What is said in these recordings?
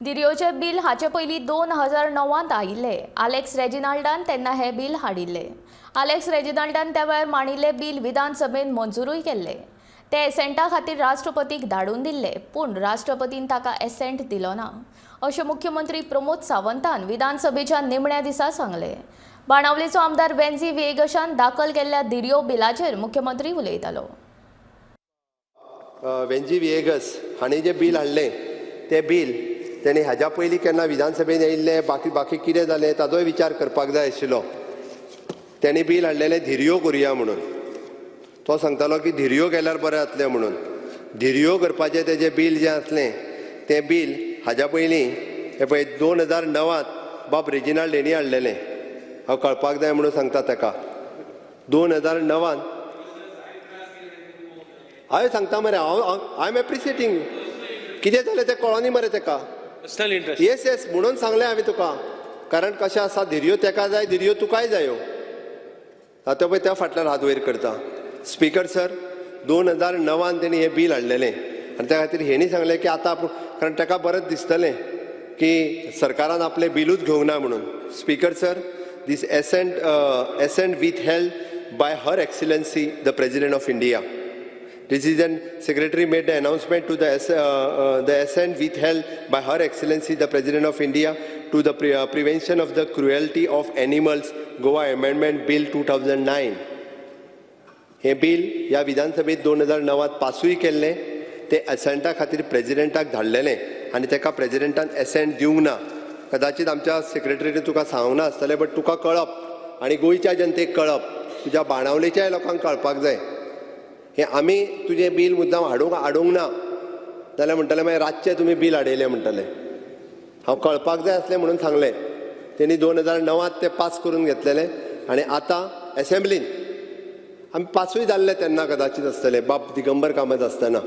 दिरयोचे bill हाचे पयलीं 2009त आयिल्ले. आलेक्स रेजिनाल्डान तेन्ना हे बिल हाडिल्ले. आलेक्स रेजिनाल्डान त्या वेळार मांडिल्ले बिल विधानसभेन मंजुरूय केल्ले. ते एसेंटा खातीर राष्ट्रपतीक धाडून दिल्ले, पूण राष्ट्रपतीन ताका एसेंट दिलो ना, अशें मुख्यमंत्री प्रमोद सावंतान विधानसभेच्या निमण्या दिसा सांगले. बाणावलेचो आमदार वेंझी विएगशान दाखल केल्ल्या दिरयो बिलाचेर मुख्यमंत्री उलयतालो. वेंझी विएगस हांणी जे बिल हाडलें तें बिल तेणी हाज्या पयलीं केन्ना विधानसभेन येयल्लें बाकी कितें जालें ताजोय विचार करपाक जाय आशिल्लो. तेणी बिल हाडलेलें धिरयो करुया म्हणून. तो सांगतालो की धिरयो केल्यार बरें जातलें म्हणून. धिरयो करपाचें तेजें बिल जें आसलें तें बिल हाज्या पयलीं हे पळय 2009त बाब रेजिनाल्ड हेणी हाडलेलें. हांव कळपाक जाय म्हणून सांगता ताका. 2009त हांवें सांगता मरे, आय एम एप्रिशिएटिंग. कितें जालें तें कळोनी मरे ताका. Personal interest. येस म्हणून सांगलें हांवें तुका. कारण कशें आसा, धिरयो तेका जाय, धिरयो तुकाय जायो. आतां पळय त्या फाटल्यान हात वयर करता. स्पीकर सर, 2009त तेणी हें बिल हाडलेलें आनी त्या खातीर हेणी सांगलें की आतां कारण ताका बरेंच दिसतलें की सरकारान आपलें बिलूच घेवंक ना म्हणून. Speaker sir, this assent withheld by Her Excellency the President of India. Decision Secretary made the announcement to the assent withheld by Her Excellency the President of India to the prevention of the cruelty of animals Goa Amendment Bill 2009. हे bill ह्या विधानसभेत 2009त पासूय केल्लें. ते एसेंटा खातीर प्रेजिडेंटाक धाडलेलें आनी ताका प्रेजिडेंटान accent दिवंक ना. कदाचित आमच्या सेक्रेटरीने तुका सांगूंक ना आसतलें, बट तुका कळप आनी गोंयच्या जनतेक कळप, तुज्या बाणावलेच्याय लोकांक कळपाक जाय. हे आमी तुजें बिल मुद्दाम हाडूंक ना जाल्यार म्हणटले मागीर रातचें तुमी बिल हाडयलें म्हणटले. हांव कळपाक जाय आसलें म्हणून सांगलें. तेणी 2009त तें पास करून घेतलेलें आनी आतां एसेंब्लीन आमी पासूय जाल्ले तेन्ना कदाचित आसतलें, बाब दिगंबर कामत आसतना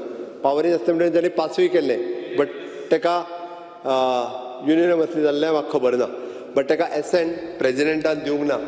पावरीन असेंब्लीन ताणी पासूय केल्लें. बट ताका युनियनमसली जाल्लें म्हाका खबर ना. बट ताका एसेंट प्रेजिडेंटान दिवंक ना.